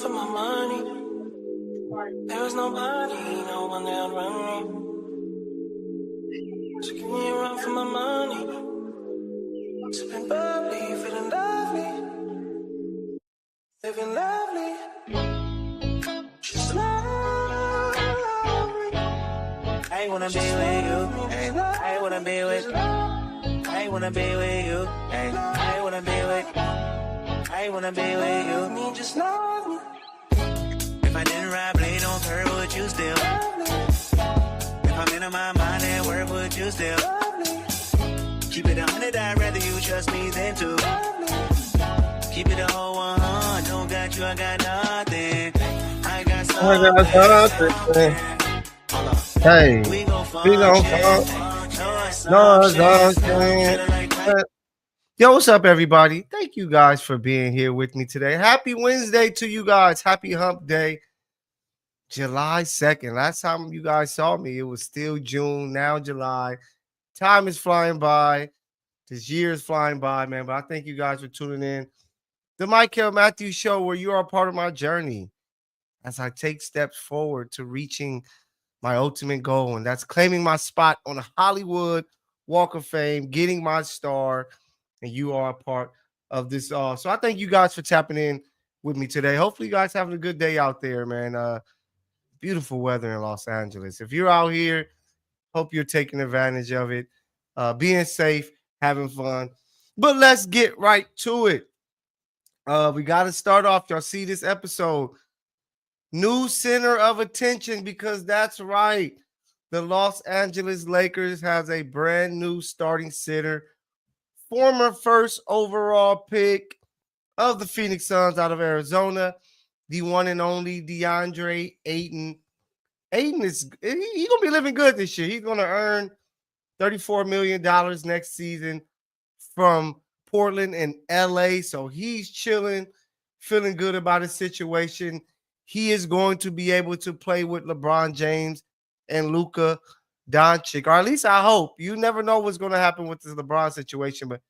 for my money. There was nobody, no one that would run me. So give me a run for my money. Sipping bubbly, feeling lovely. Living lovely. She's lovely. I wanna be with you. I wanna be with you. I wanna be with you. I wanna be with you. I wanna be with you. Me just love me. If I didn't ride blade on curve, would you still? If I'm in my mind at work, would you still? Keep it 100, I'd rather you trust me than to. Keep it a whole 100, don't got you, I got nothing. I got something. Hey, we gon' fuck. Yo, what's up, everybody? Thank you guys for being here with me today. Happy Wednesday to you guys. Happy Hump Day. July 2nd. Last time you guys saw me, it was still June, now July. Time is flying by. This year is flying by, man. But I thank you guys for tuning in. The Mykell Mathieu Show, where you are a part of my journey as I take steps forward to reaching my ultimate goal, and that's claiming my spot on the Hollywood Walk of Fame, getting my star, and you are a part of this. So I thank you guys for tapping in with me today. Hopefully you guys having a good day out there, man. Beautiful weather in Los Angeles. If you're out here, hope you're taking advantage of it, being safe, having fun. But let's get right to it. We got to start off. Y'all see this episode. New center of attention, because that's right. The Los Angeles Lakers has a brand new starting center. Former first overall pick of the Phoenix Suns out of Arizona, the one and only DeAndre Ayton. Ayton he's going to be living good this year. He's going to earn $34 million next season from Portland and LA. So he's chilling, feeling good about his situation. He is going to be able to play with LeBron James and Luka Doncic, or at least I hope. You never know what's going to happen with this LeBron situation, but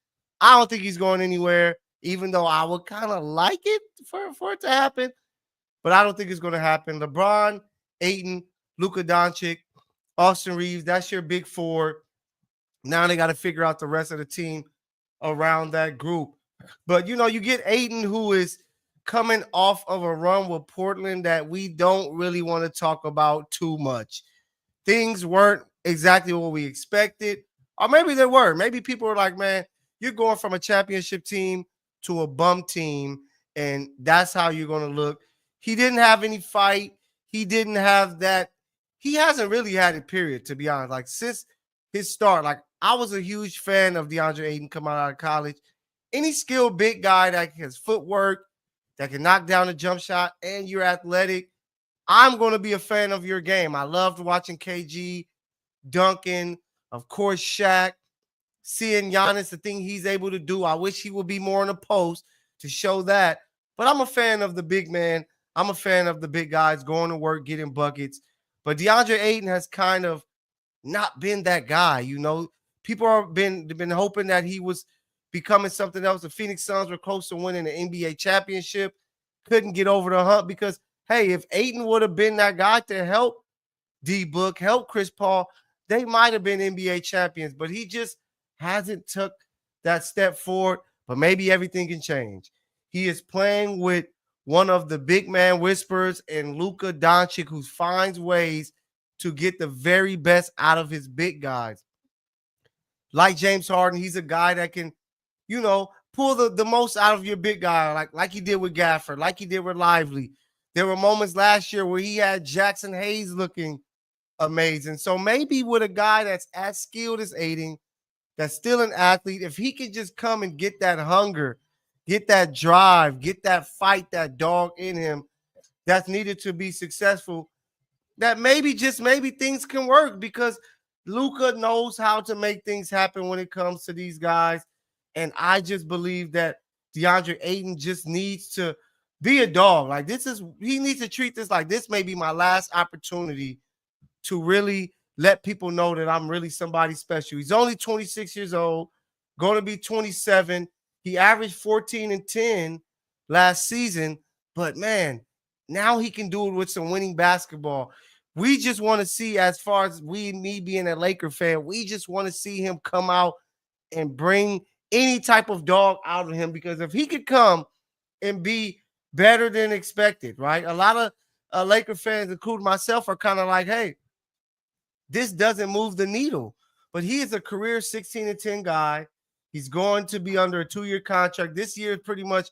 I don't think he's going anywhere, even though I would kind of like it for it to happen, but I don't think it's going to happen. LeBron, Ayton, Luka Doncic, Austin Reeves, that's your big four. Now they got to figure out the rest of the team around that group. But, you get Ayton, who is coming off of a run with Portland that we don't really want to talk about too much. Things weren't exactly what we expected, or maybe they were. Maybe people were like, man, you're going from a championship team to a bum team, and that's how you're going to look. He didn't have any fight. He didn't have that. He hasn't really had it, period, to be honest. Like, since his start, like, I was a huge fan of DeAndre Ayton coming out of college. Any skilled big guy that has footwork, that can knock down a jump shot, and you're athletic, I'm going to be a fan of your game. I loved watching KG, Duncan, of course, Shaq, seeing Giannis, the thing he's able to do. I wish he would be more in the post to show that. But I'm a fan of the big man. I'm a fan of the big guys going to work, getting buckets. But DeAndre Ayton has kind of not been that guy. People have been hoping that he was becoming something else. The Phoenix Suns were close to winning the NBA championship. Couldn't get over the hump because, hey, if Ayton would have been that guy to help D-Book, help Chris Paul, they might have been NBA champions. But he just hasn't took that step forward. But maybe everything can change. He is playing with one of the big man whisperers in Luka Doncic, who finds ways to get the very best out of his big guys. Like James Harden, he's a guy that can, pull the most out of your big guy, like he did with Gafford, like he did with Lively. There were moments last year where he had Jackson Hayes looking amazing. So maybe with a guy that's as skilled as Ayton, that's still an athlete, if he can just come and get that hunger, get that drive, get that fight, that dog in him that's needed to be successful, that maybe, just maybe, things can work, because Luka knows how to make things happen when it comes to these guys. And I just believe that DeAndre Ayton just needs to be a dog. Like, he needs to treat this like this may be my last opportunity to really let people know that I'm really somebody special. He's only 26 years old, going to be 27. He averaged 14 and 10 last season, but man, Now he can do it with some winning basketball. We just want to see, as far as me being a Laker fan, we just want to see him come out and bring any type of dog out of him, because if he could come and be better than expected, right? A lot of Laker fans, including myself, are kind of like, hey, this doesn't move the needle. But he is a career 16-10 guy. He's going to be under a 2-year contract. This year is pretty much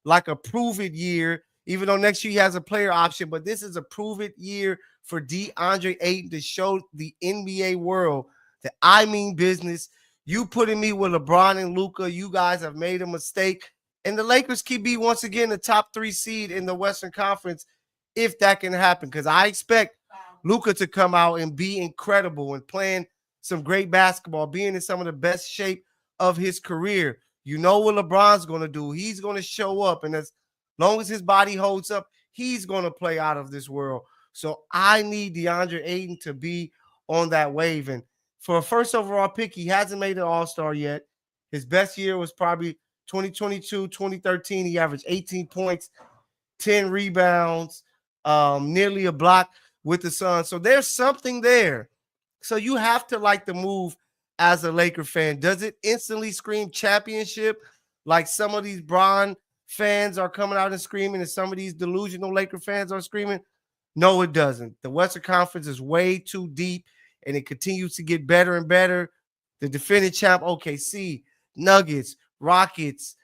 like a prove-it year, even though next year he has a player option. But this is a prove-it year for DeAndre Ayton to show the NBA world that I mean business. You putting me with LeBron and Luka, you guys have made a mistake. And the Lakers can be, once again, the top 3 seed in the Western Conference if that can happen, because I expect Luka to come out and be incredible and playing some great basketball, being in some of the best shape of his career. You know what LeBron's going to do. He's going to show up, and as long as his body holds up, he's going to play out of this world. So I need DeAndre Ayton to be on that wave. And for a first overall pick, he hasn't made an All-Star yet. His best year was probably 2022, 2013. He averaged 18 points, 10 rebounds, nearly a block with the Suns. So there's something there. So you have to like the move as a Laker fan. Does it instantly scream championship like some of these Bron fans are coming out and screaming and some of these delusional Laker fans are screaming? No, it doesn't. The Western Conference is way too deep, and it continues to get better and better. The defending champ, OKC, Nuggets, Rockets,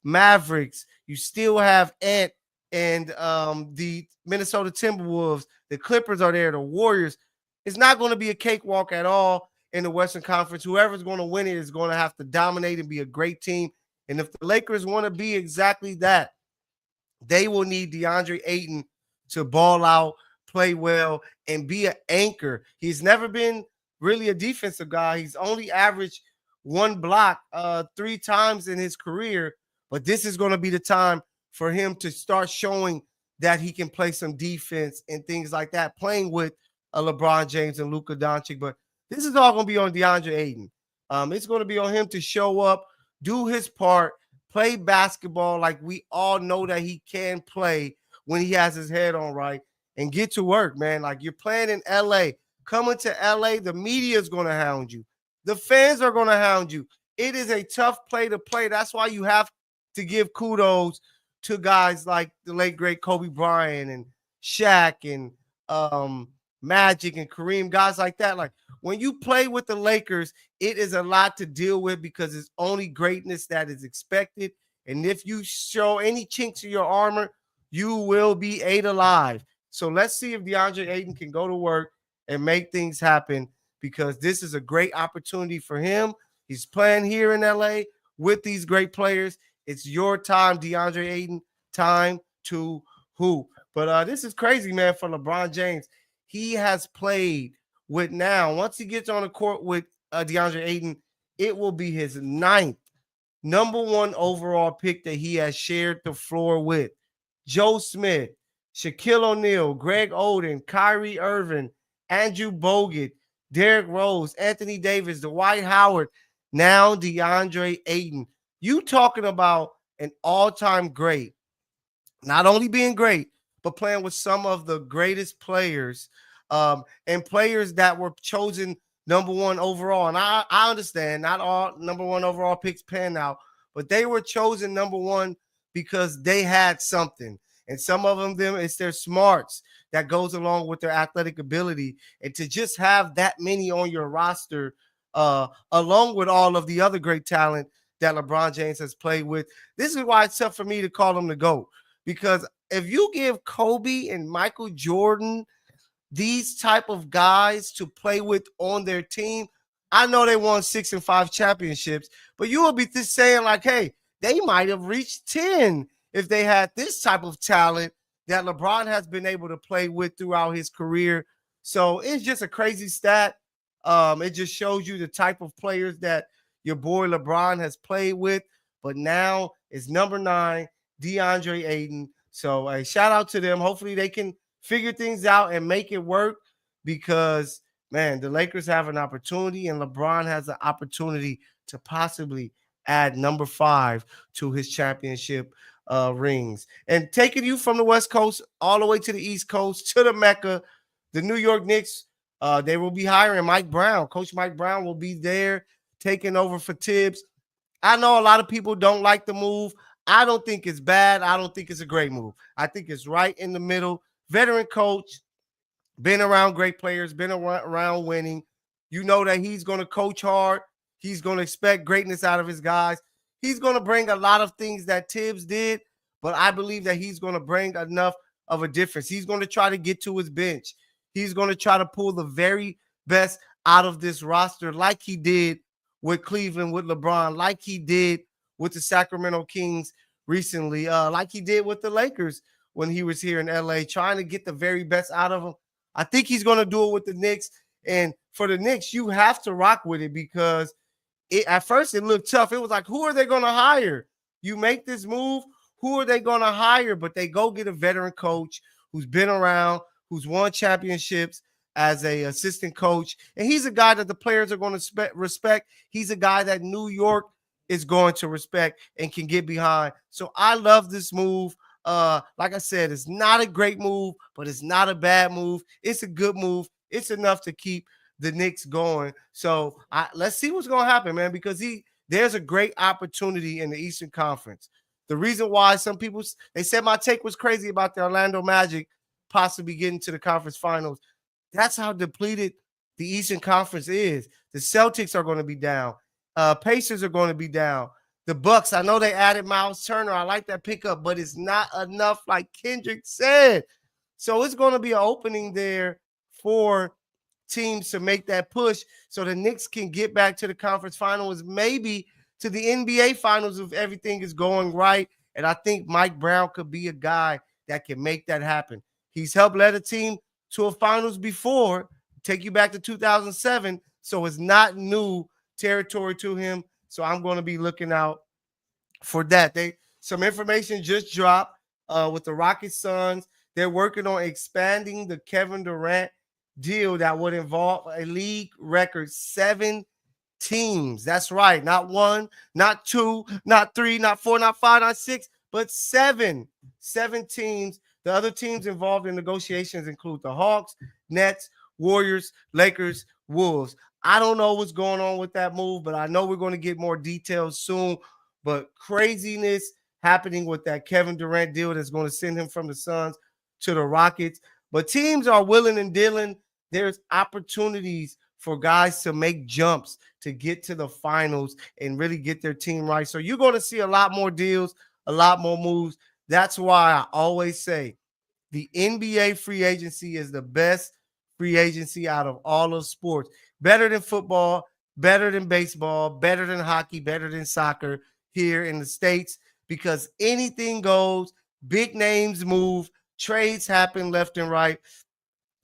Mavericks. You still have Ant and the Minnesota Timberwolves. The Clippers are there. The Warriors. It's not going to be a cakewalk at all in the Western Conference. Whoever's going to win it is going to have to dominate and be a great team. And if the Lakers want to be exactly that, they will need DeAndre Ayton to ball out, play well, and be an anchor. He's never been really a defensive guy. He's only averaged 1 block 3 times in his career, but this is going to be the time for him to start showing that he can play some defense and things like that, playing with LeBron James and Luka Doncic. But this is all going to be on DeAndre Ayton. It's going to be on him to show up, do his part, play basketball like we all know that he can play when he has his head on right, and get to work, man. Like, you're playing in LA. Coming to LA, the media is going to hound you. The fans are going to hound you. It is a tough play to play. That's why you have to give kudos to guys like the late, great Kobe Bryant and Shaq and Magic and Kareem, guys like that. Like, when you play with the Lakers, it is a lot to deal with because it's only greatness that is expected. And if you show any chinks in your armor, you will be ate alive. So let's see if DeAndre Ayton can go to work and make things happen, because this is a great opportunity for him. He's playing here in LA with these great players. It's your time, DeAndre Ayton, time to hoop. But this is crazy, man, for LeBron James. He has played with, now, once he gets on the court with DeAndre Ayton, it will be his 9th number 1 overall pick that he has shared the floor with. Joe Smith, Shaquille O'Neal, Greg Oden, Kyrie Irving, Andrew Bogut, Derrick Rose, Anthony Davis, Dwight Howard, now DeAndre Ayton. You talking about an all-time great, not only being great, but playing with some of the greatest players and players that were chosen number 1 overall. And I understand not all number 1 overall picks pan out, but they were chosen number 1 because they had something. And some of them it's their smarts that goes along with their athletic ability. And to just have that many on your roster, along with all of the other great talent that LeBron James has played with, this is why it's tough for me to call him the GOAT. Because if you give Kobe and Michael Jordan these type of guys to play with on their team, I know they won 6 and 5 championships, but you will be just saying like, hey, they might have reached 10 if they had this type of talent that LeBron has been able to play with throughout his career. So it's just a crazy stat. It just shows you the type of players that your boy LeBron has played with. But now it's number 9, DeAndre Ayton. So a shout out to them. Hopefully they can figure things out and make it work, because, man, the Lakers have an opportunity and LeBron has an opportunity to possibly add number 5 to his championship rings. And taking you from the West Coast all the way to the East Coast to the Mecca, the New York Knicks, they will be hiring Mike Brown. Coach Mike Brown will be there taking over for Tibbs. I know a lot of people don't like the move. I don't think it's bad. I don't think it's a great move. I think it's right in the middle. Veteran coach, been around great players, been around winning. You know that he's going to coach hard. He's going to expect greatness out of his guys. He's going to bring a lot of things that Tibbs did, but I believe that he's going to bring enough of a difference. He's going to try to get to his bench. He's going to try to pull the very best out of this roster like he did with Cleveland, with LeBron, like he did with the Sacramento Kings recently, like he did with the Lakers when he was here in LA, trying to get the very best out of them. I think he's going to do it with the Knicks. And for the Knicks, you have to rock with it because at first it looked tough. It was like, who are they going to hire? You make this move, who are they going to hire? But they go get a veteran coach who's been around, who's won championships as a assistant coach. And he's a guy that the players are going to respect. He's a guy that New York is going to respect and can get behind. So I love this move. Like I said, it's not a great move, but it's not a bad move. It's a good move. It's enough to keep the Knicks going. So let's see what's going to happen, man, because there's a great opportunity in the Eastern Conference. The reason why some people, they said my take was crazy about the Orlando Magic possibly getting to the conference finals. That's how depleted the Eastern Conference is. The Celtics are going to be down. Pacers are going to be down. The Bucks, I know they added Miles Turner. I like that pickup, but it's not enough, like Kendrick said. So it's going to be an opening there for teams to make that push so the Knicks can get back to the conference finals, maybe to the NBA finals if everything is going right. And I think Mike Brown could be a guy that can make that happen. He's helped lead a team to a finals before, take you back to 2007. So it's not new territory to him. So I'm going to be looking out for that. Some information just dropped with the Rockets Suns. They're working on expanding the Kevin Durant deal that would involve a league record 7 teams. That's right. Not 1, not 2, not 3, not 4, not 5, not 6, but 7. 7 teams. The other teams involved in negotiations include the Hawks, Nets, Warriors, Lakers, Wolves. I don't know what's going on with that move, but I know we're going to get more details soon. But craziness happening with that Kevin Durant deal that's going to send him from the Suns to the Rockets. But teams are willing and dealing. There's opportunities for guys to make jumps to get to the finals and really get their team right. So you're going to see a lot more deals, a lot more moves. That's why I always say the NBA free agency is the best free agency out of all of sports. Better than football, better than baseball, better than hockey, better than soccer here in the States, because anything goes, big names move, trades happen left and right.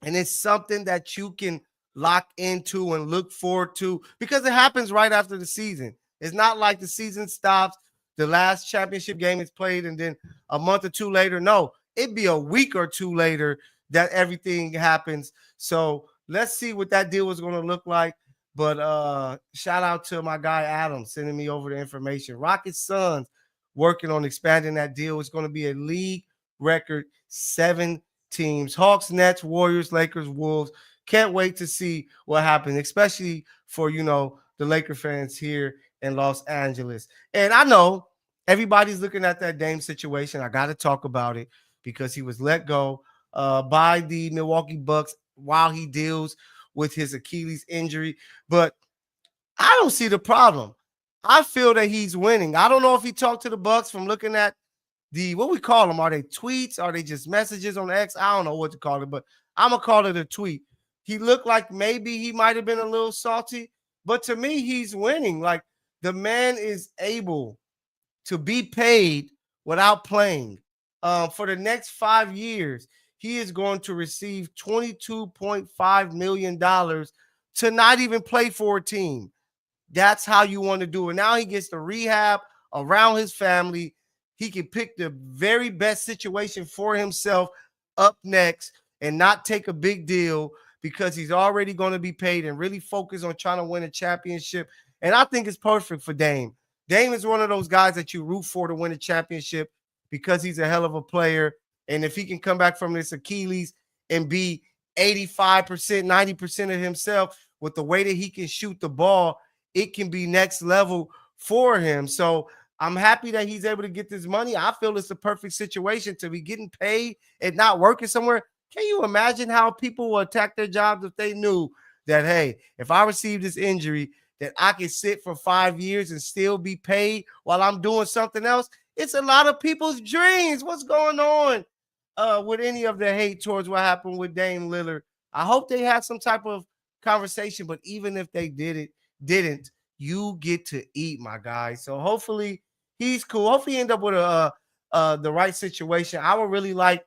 And it's something that you can lock into and look forward to because it happens right after the season. It's not like the season stops, the last championship game is played, and then a month or two later. No, it'd be a week or two later that everything happens. So let's see what that deal is going to look like. But shout out to my guy Adam sending me over the information. Rockets Suns working on expanding that deal. It's going to be a league record 7 teams. Hawks, Nets, Warriors, Lakers, Wolves. Can't wait to see what happens, especially for, the Laker fans here in Los Angeles. And I know everybody's looking at that Dame situation. I got to talk about it because he was let go by the Milwaukee Bucks while he deals with his Achilles injury. But I don't see the problem. I feel that he's winning. I don't know if he talked to the Bucks from looking at what we call them. Are they tweets? Are they just messages on X? I don't know what to call it, but I'm going to call it a tweet. He looked like maybe he might have been a little salty, but to me, he's winning. Like, the man is able to be paid without playing. For the next 5 years, he is going to receive $22.5 million to not even play for a team. That's how you want to do it. Now he gets to rehab around his family. He can pick the very best situation for himself up next and not take a big deal because he's already going to be paid and really focus on trying to win a championship. And I think it's perfect for Dame. Dame is one of those guys that you root for to win a championship. because he's a hell of a player. And if he can come back from this Achilles and be 85%, 90% of himself with the way that he can shoot the ball, it can be next level for him. So I'm happy that he's able to get this money. I feel it's the perfect situation to be getting paid and not working somewhere. Can you imagine how people will attack their jobs if they knew that, hey, if I receive this injury, that I can sit for 5 years and still be paid while I'm doing something else? It's a lot of people's dreams. What's going on with any of the hate towards what happened with Dame Lillard? I hope they had some type of conversation, but even if they didn't, you get to eat, my guy. So hopefully he's cool. Hopefully he end up with the right situation. I would really like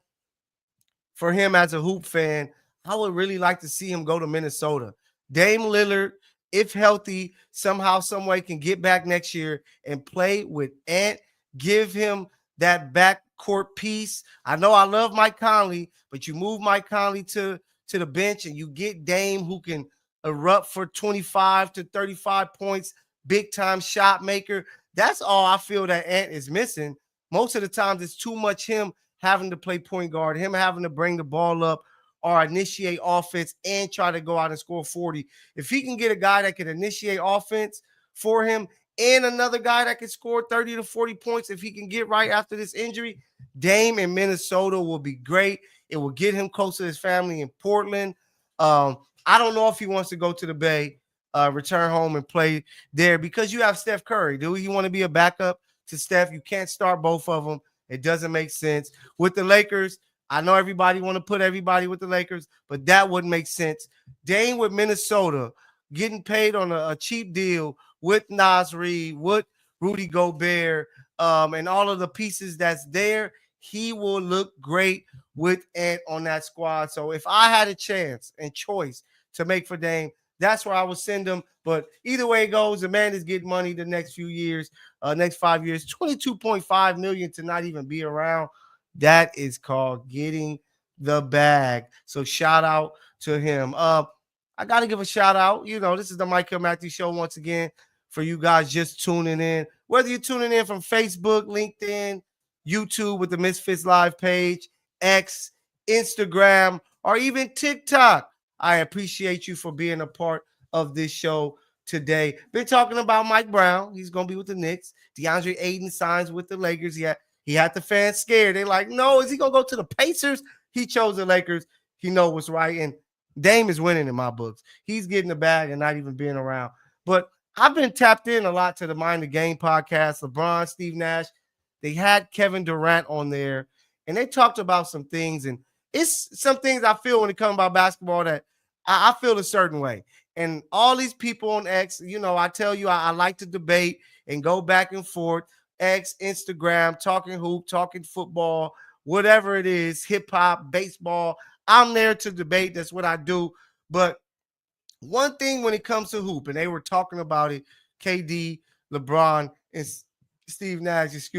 for him as a hoop fan, I would really like to see him go to Minnesota. Dame Lillard, if healthy, somehow, some way can get back next year and play with Ant. Give him that backcourt piece. I know I love Mike Conley, but you move Mike Conley to the bench and you get Dame who can erupt for 25 to 35 points, big time shot maker. That's all I feel that Ant is missing. Most of the times it's too much him having to play point guard, him having to bring the ball up or initiate offense and try to go out and score 40. If he can get a guy that can initiate offense for him and another guy that can score 30 to 40 points, if he can get right after this injury, Dame in Minnesota will be great. It will get him close to his family in Portland. I don't know if he wants to go to the Bay, return home and play there because you have Steph Curry. Do you want to be a backup to Steph? You can't start both of them. It doesn't make sense. With the Lakers, I know everybody want to put everybody with the Lakers, but that wouldn't make sense. Dame with Minnesota, getting paid on a cheap deal with Nas Reed, with Rudy Gobert, and all of the pieces that's there, he will look great with Ant on that squad. So if I had a chance and choice to make for Dame, that's where I would send him. But either way it goes, the man is getting money the next few years, next 5 years, $22.5 million to not even be around. That is called getting the bag. So shout out to him. I got to give a shout out. You know, this is the Mykell Mathieu Show once again for you guys just tuning in. Whether you're tuning in from Facebook, LinkedIn, YouTube with the Misfits Live page, X, Instagram, or even TikTok, I appreciate you for being a part of this show today. Been talking about Mike Brown. He's going to be with the Knicks. DeAndre Ayton signs with the Lakers. He had the fans scared. They're like, no, is he going to go to the Pacers? He chose the Lakers. He knows what's right. And Dame is winning in my books. He's getting the bag and not even being around. But I've been tapped in a lot to the Mind the Game podcast. LeBron, Steve Nash, they had Kevin Durant on there, and they talked about some things. And it's some things I feel when it comes about basketball that I feel a certain way. And all these people on X, you know, I tell you, I like to debate and go back and forth. X, Instagram, talking hoop, talking football, whatever it is, hip hop, baseball. I'm there to debate. That's what I do. But one thing when it comes to hoop, and they were talking about it, KD, LeBron, and Steve Nash,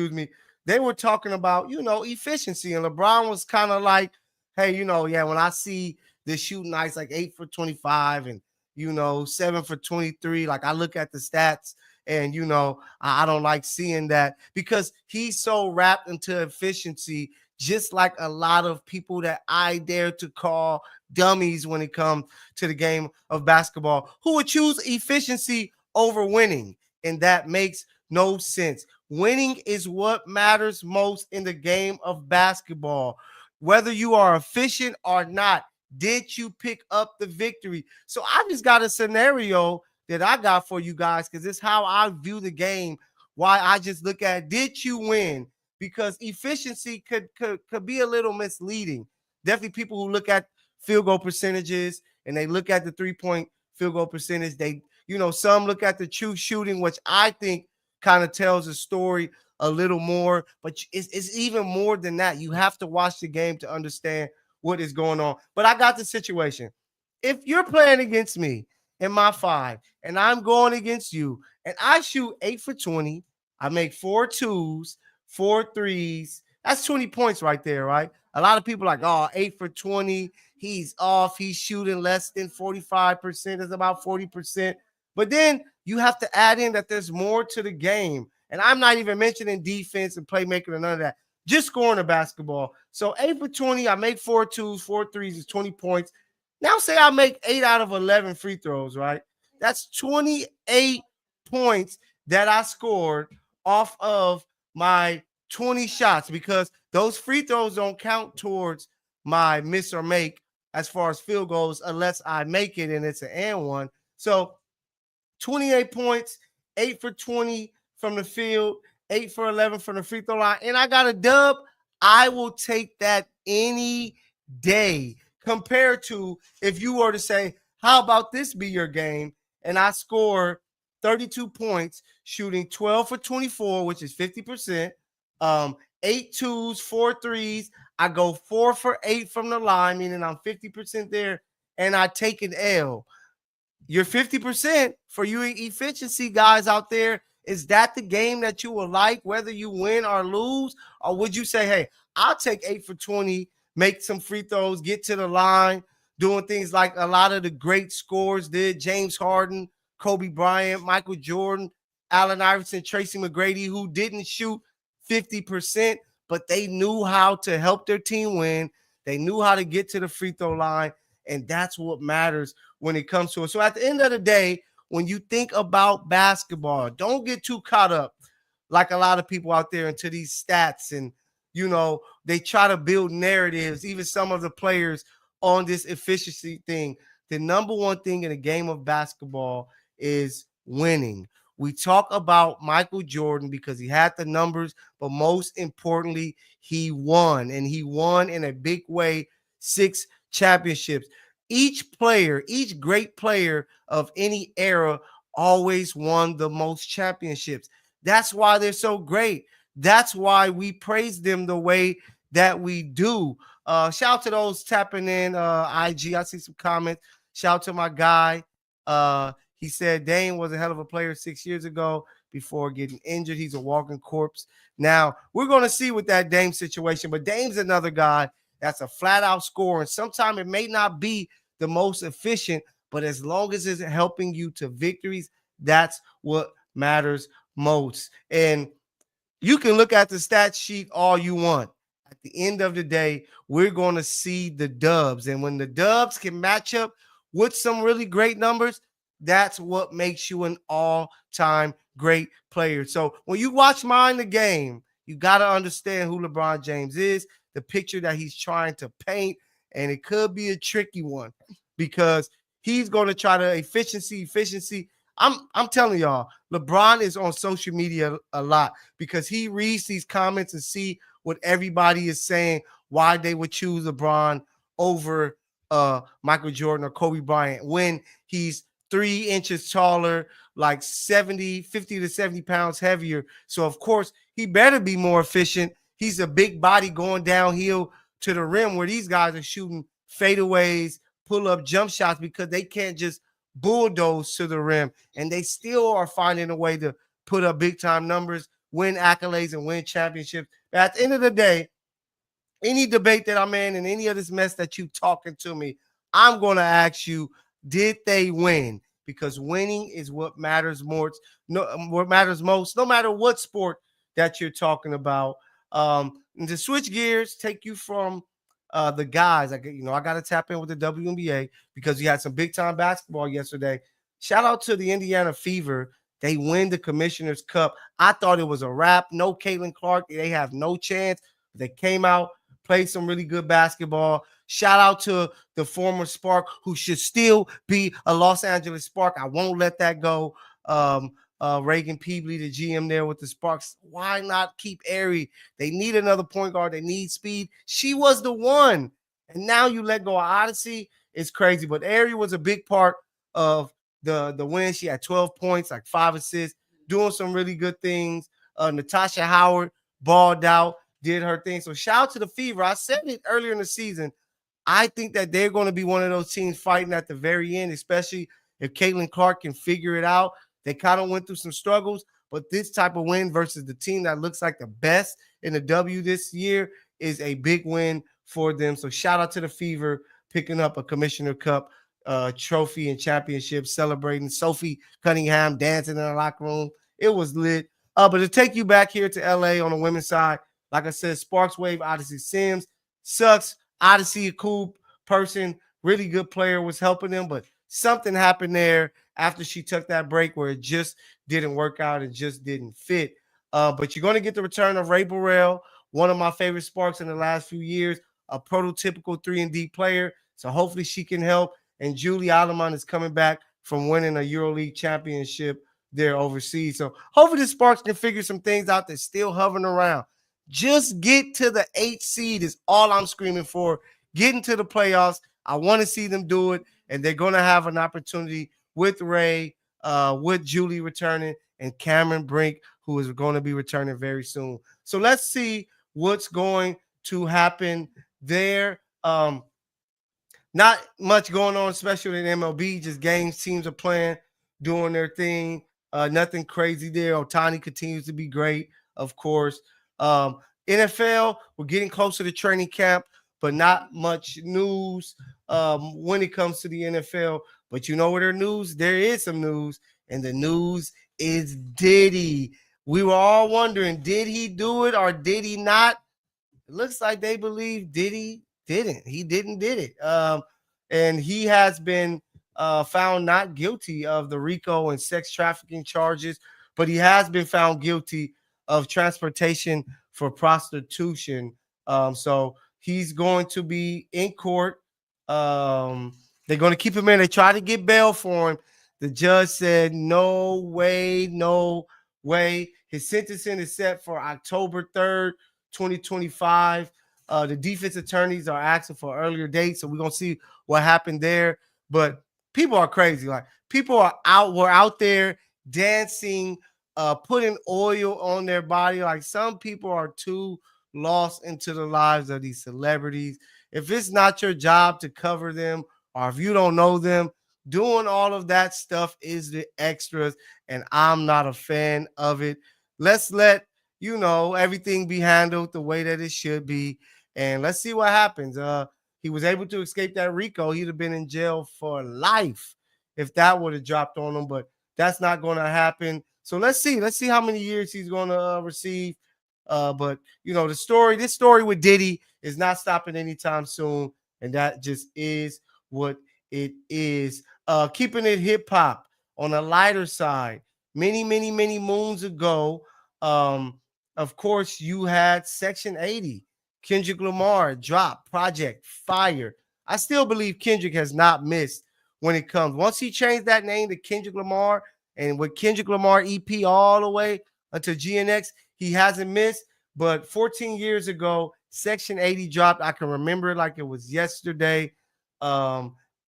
they were talking about, you know, efficiency. And LeBron was kind of like, hey, you know, yeah, when I see the shooting nights like 8 for 25 and, you know, 7 for 23, like I look at the stats and, you know, I don't like seeing that because he's so wrapped into efficiency, just like a lot of people that I dare to call dummies when it comes to the game of basketball, who would choose efficiency over winning. And that makes no sense. Winning is what matters most in the game of basketball. Whether you are efficient or not, did you pick up the victory? So I just got a scenario that I got for you guys because it's how I view the game. Why I just look at, did you win? Because efficiency could be a little misleading. Definitely people who look at field goal percentages and they look at the 3-point field goal percentage. They, you know, some look at the true shooting, which I think kind of tells a story a little more, but it's even more than that. You have to watch the game to understand what is going on. But I got the situation. If you're playing against me in my 5 and I'm going against you and I shoot 8 for 20, I make 4 twos, 4 threes. That's 20 points right there, right? A lot of people are like, oh, 8 for 20. He's off. He's shooting less than 45%. It's about 40%. But then you have to add in that there's more to the game. And I'm not even mentioning defense and playmaking and none of that. just scoring a basketball. So 8 for 20, I make 4 twos, 4 threes is 20 points. Now say I make 8 out of 11 free throws, right? That's 28 points that I scored off of my 20 shots because those free throws don't count towards my miss or make as far as field goals unless I make it and it's an and one. So 28 points, 8 for 20 from the field, 8 for 11 from the free throw line, and I got a dub. I will take that any day compared to if you were to say, how about this be your game? And I score 32 points, shooting 12 for 24, which is 50%, 8 twos, 4 threes. I go 4 for 8 from the line, meaning I'm 50% there, and I take an L. You're 50% for you efficiency guys out there. Is that the game that you would like, whether you win or lose? Or would you say, hey, I'll take 8 for 20, make some free throws, get to the line, doing things like a lot of the great scorers did? James Harden, Kobe Bryant, Michael Jordan, Allen Iverson, Tracy McGrady, who didn't shoot 50%, but they knew how to help their team win. They knew how to get to the free throw line. And that's what matters when it comes to it. So at the end of the day, when you think about basketball, don't get too caught up like a lot of people out there into these stats. And, you know, they try to build narratives, even some of the players on this efficiency thing. The number one thing in a game of basketball is winning. We talk about Michael Jordan because he had the numbers, but most importantly, he won. And he won in a big way, 6 championships. Each player, each great player of any era always won the most championships. That's why they're so great. That's why we praise them the way that we do. Shout out to those tapping in IG. I see some comments. Shout out to my guy. He said Dame was a hell of a player 6 years ago before getting injured. He's a walking corpse. Now, we're going to see with that Dame situation, but Dame's another guy that's a flat-out scorer. And sometimes it may not be the most efficient, but as long as it's helping you to victories, that's what matters most. And you can look at the stat sheet all you want. At the end of the day, we're going to see the dubs. And when the dubs can match up with some really great numbers, that's what makes you an all-time great player. So when you watch Mind the Game, you got to understand who LeBron James is, the picture that he's trying to paint, and it could be a tricky one because he's going to try to efficiency. I'm telling y'all, LeBron is on social media a lot because he reads these comments and see what everybody is saying, why they would choose LeBron over Michael Jordan or Kobe Bryant when he's 3 inches taller, like 50 to 70 pounds heavier. So, of course, he better be more efficient. He's a big body going downhill to the rim where these guys are shooting fadeaways, pull-up jump shots because they can't just bulldoze to the rim. And they still are finding a way to put up big-time numbers, win accolades, and win championships. But at the end of the day, any debate that I'm in and any of this mess that you talking to me, I'm going to ask you, did they win? Because winning is what matters most, what matters most, no matter what sport that you're talking about. And to switch gears, take you from the guys. I got to tap in with the WNBA because we had some big time basketball yesterday. Shout out to the Indiana Fever. They win the Commissioner's Cup. I thought it was a wrap. No Caitlin Clark. They have no chance. They came out, played some really good basketball. Shout out to the former Spark, who should still be a Los Angeles Spark. I won't let that go. Reagan Peebly, the GM there with the Sparks. Why not keep Aerie? They need another point guard. They need speed. She was the one. And now you let go of Odyssey. It's crazy. But Aerie was a big part of the win. She had 12 points, like 5 assists, doing some really good things. Natasha Howard balled out, did her thing. So shout out to the Fever. I said it earlier in the season. I think that they're going to be one of those teams fighting at the very end, especially if Caitlin Clark can figure it out. They kind of went through some struggles, but this type of win versus the team that looks like the best in the W this year is a big win for them. So shout out to the Fever picking up a Commissioner Cup trophy and championship, celebrating Sophie Cunningham dancing in the locker room. It was lit. But to take you back here to LA on the women's side, Like I said, Sparks Wave, Odyssey Sims. Sucks. Odyssey, a cool person, really good player, was helping them, but something happened there after she took that break where it just didn't work out. It just didn't fit. But you're going to get the return of Ray Burrell, one of my favorite Sparks in the last few years, a prototypical 3-and-D player. So hopefully she can help. And Julie Aleman is coming back from winning a EuroLeague championship there overseas. So hopefully the Sparks can figure some things out that's still hovering around. Just get to the 8th seed is all I'm screaming for. Get into the playoffs. I want to see them do it, and they're going to have an opportunity with Ray, with Julie returning, and Cameron Brink, who is going to be returning very soon. So let's see what's going to happen there. Not much going on, especially in MLB. Just games, teams are playing, doing their thing. Nothing crazy there. Otani continues to be great, of course. NFL, we're getting closer to training camp, but not much news when it comes to the NFL. But you know what their news? There is some news, and the news is Diddy. We were all wondering, did he do it or did he not? It looks like they believe Diddy didn't. He did it. And he has been found not guilty of the RICO and sex trafficking charges, but he has been found guilty of transportation for prostitution. So he's going to be in court. They're going to keep him in. They tried to get bail for him. The judge said, no way, no way. His sentencing is set for October 3rd, 2025. The defense attorneys are asking for earlier dates, so we're going to see what happened there. But people are crazy. Like, people were out there dancing, putting oil on their body. Like, some people are too lost into the lives of these celebrities. If it's not your job to cover them, or if you don't know them, doing all of that stuff is the extras, and I'm not a fan of it. Let's let everything be handled the way that it should be, and let's see what happens. He was able to escape that RICO. He'd have been in jail for life if that would have dropped on him, but that's not going to happen. So let's see how many years he's going to receive. But this story with Diddy is not stopping anytime soon, and that just is what it is. Keeping it hip hop on a lighter side. Many moons ago, of course, you had Section 80. Kendrick Lamar drop Project Fire. I still believe Kendrick has not missed when it comes. Once he changed that name to Kendrick Lamar, and with Kendrick Lamar EP all the way until GNX, he hasn't missed. But 14 years ago, Section 80 dropped. I can remember it like it was yesterday.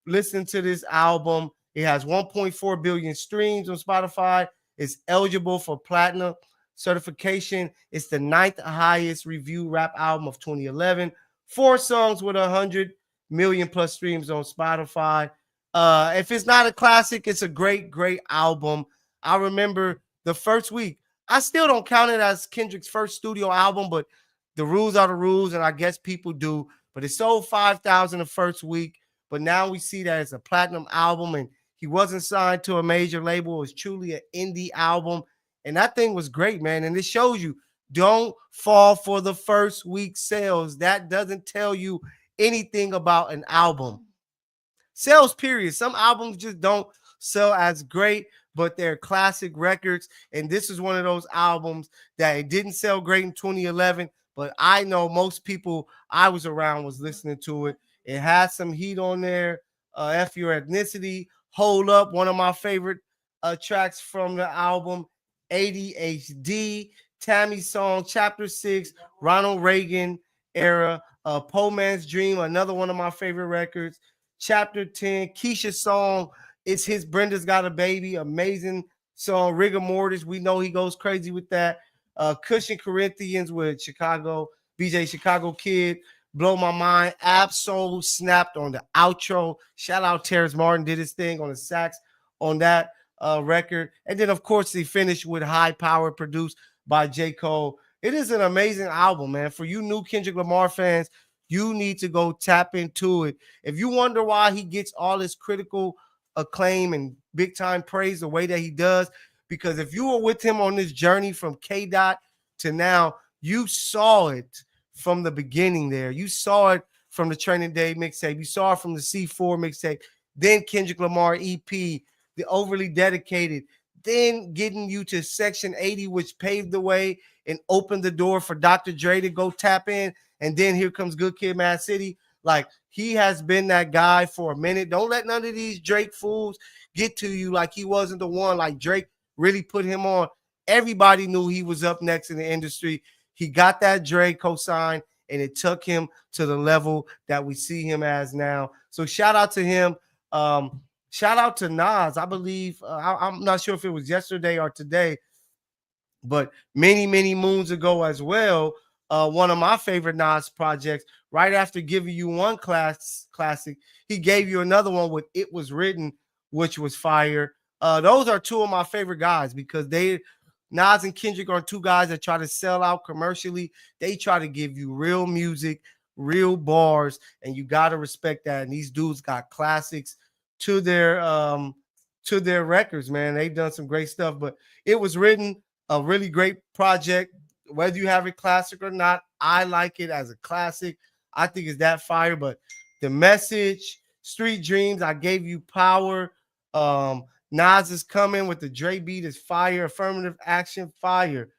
Listen to this album. It has 1.4 billion streams on Spotify. It's eligible for platinum certification. It's the 9th highest reviewed rap album of 2011. 4 songs with 100 million plus streams on Spotify. If it's not a classic, it's a great album. I remember the first week. I still don't count it as Kendrick's first studio album, but the rules are the rules, and I guess people do. But it sold 5,000 the first week. But now we see that it's a platinum album, and he wasn't signed to a major label. It was truly an indie album. And that thing was great, man. And it shows you, don't fall for the first week sales. That doesn't tell you anything about an album. Sales, period. Some albums just don't sell as great, but they're classic records. And this is one of those albums that it didn't sell great in 2011, but I know most people I was around was listening to it. It has some heat on there. F Your Ethnicity, Hold Up, one of my favorite tracks from the album. ADHD, Tammy's Song, Chapter 6, Ronald Reagan era, Poor Man's Dream, another one of my favorite records. Chapter 10, Keisha's Song, it's his Brenda's Got a Baby, amazing song. Rigor Mortis, we know he goes crazy with that. Cushion Corinthians with Chicago, BJ Chicago Kid, Blow My Mind. Absol snapped on the outro. Shout out Terrence Martin, did his thing on the sax on that record. And then, of course, he finished with High Power, produced by J. Cole. It is an amazing album, man. For you new Kendrick Lamar fans, you need to go tap into it. If you wonder why he gets all this critical acclaim and big time praise the way that he does, because if you were with him on this journey from K. Dot to now, you saw it from the beginning there. You saw it from the Training Day mixtape. You saw it from the C4 mixtape. Then Kendrick Lamar EP, the Overly Dedicated. Then getting you to Section 80, which paved the way and opened the door for Dr. Dre to go tap in. And then here comes Good Kid, Mad City. Like, he has been that guy for a minute. Don't let none of these Drake fools get to you like he wasn't the one. Like, Drake really put him on. Everybody knew he was up next in the industry. He got that Dre cosign, and it took him to the level that we see him as now. So shout out to him. Shout out to Nas. I believe, I'm not sure if it was yesterday or today, but many, many moons ago as well, one of my favorite Nas projects, right after giving you one classic, he gave you another one with It Was Written, which was fire. Those are two of my favorite guys because Nas and Kendrick are two guys that try to sell out commercially. They try to give you real music, real bars, and you got to respect that. And these dudes got classics to their records, man. They've done some great stuff, but It Was Written, a really great project. Whether you have it classic or not, I like it as a classic. I think it's that fire. But The Message, Street Dreams, I Gave You Power. Nas is coming with the Dre beat is fire. Affirmative Action, fire.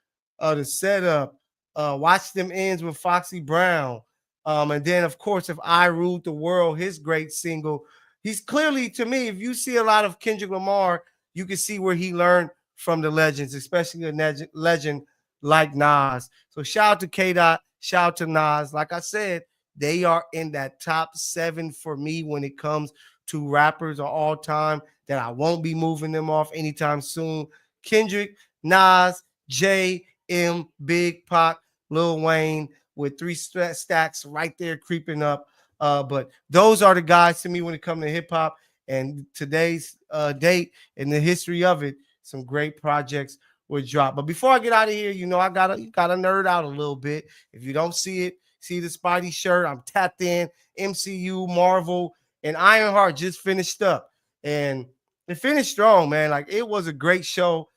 The Setup, Watch Them Ends with Foxy Brown. And then, of course, If I Ruled the World, his great single. He's clearly, to me, if you see a lot of Kendrick Lamar, you can see where he learned from the legends, especially a legend like Nas. So shout out to K-Dot, shout out to Nas. Like I said, they are in that top 7 for me when it comes to rappers of all time that I won't be moving them off anytime soon. Kendrick, Nas, J, M, Big Pac, Lil Wayne with 3 stacks right there creeping up. But those are the guys to me when it comes to hip hop and today's date and the history of it. Some great projects were dropped. But before I get out of here, you know, I gotta nerd out a little bit. If you don't see it, see the Spidey shirt. I'm tapped in. MCU, Marvel, and Ironheart just finished up. And it finished strong, man. Like, it was a great show.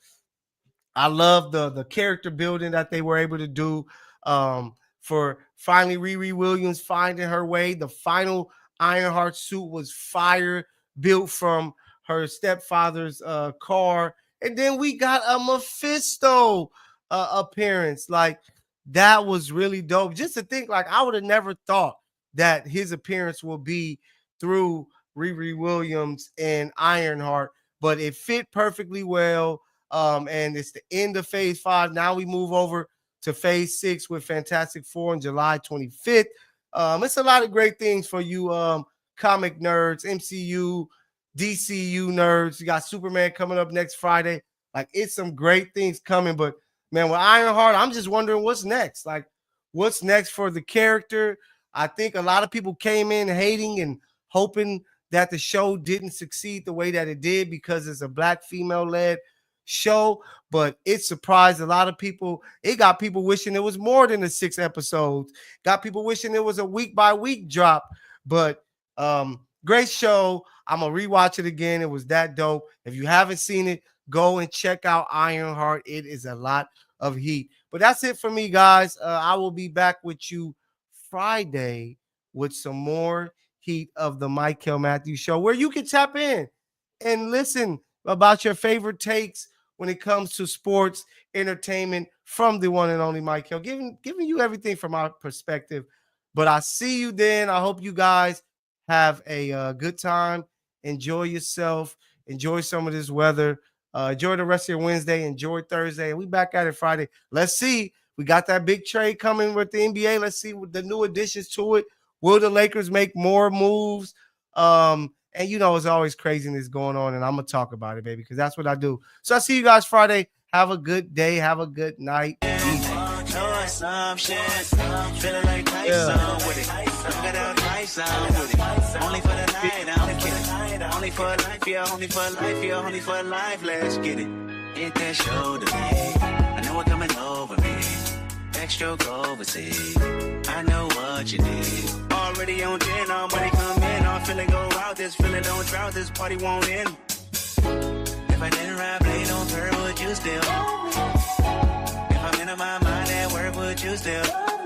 I love the character building that they were able to do. For finally Riri Williams finding her way. The final Ironheart suit was fire, built from her stepfather's car. And then we got a Mephisto appearance. Like, that was really dope. Just to think, like, I would have never thought that his appearance will be through Riri Williams and Ironheart, but it fit perfectly well. And it's the end of Phase 5. Now we move over to Phase 6 with Fantastic Four on July 25th. It's a lot of great things for you comic nerds, MCU, DCU nerds. You got Superman coming up next Friday. Like, it's some great things coming. But, man, with Ironheart, I'm just wondering what's next. Like, what's next for the character? I think a lot of people came in hating and hoping that the show didn't succeed the way that it did because it's a Black female-led show, but it surprised a lot of people. It got people wishing it was more than the 6 episodes. Got people wishing it was a week-by-week drop, but great show. I'm going to rewatch it again. It was that dope. If you haven't seen it, go and check out Ironheart. It is a lot of heat. But that's it for me, guys. I will be back with you Friday with some more heat of the Mykell Mathieu Show, where you can tap in and listen about your favorite takes when it comes to sports, entertainment from the one and only Mykell, giving you everything from our perspective. But I see you then. I hope you guys have a good time. Enjoy yourself. Enjoy some of this weather. Enjoy the rest of your Wednesday. Enjoy Thursday. And we back at it Friday. Let's see. We got that big trade coming with the NBA. Let's see what the new additions to it. Will the Lakers make more moves? And, you know, it's always craziness going on, and I'm going to talk about it, baby, because that's what I do. So I'll see you guys Friday. Have a good day. Have a good night. Feeling like Tyson with it. Only for the night, I'm kidding. Only for life, yeah, only for life, yeah, only for life. Let's get it. Hit that shoulder, me. I know what coming over me. Backstroke overseas. I know what you need. Already on 10, all money come in. All feeling go out. This feeling don't drought. This party won't end. If I didn't ride blade on her, would you still? If I'm in my mind at work, would you still.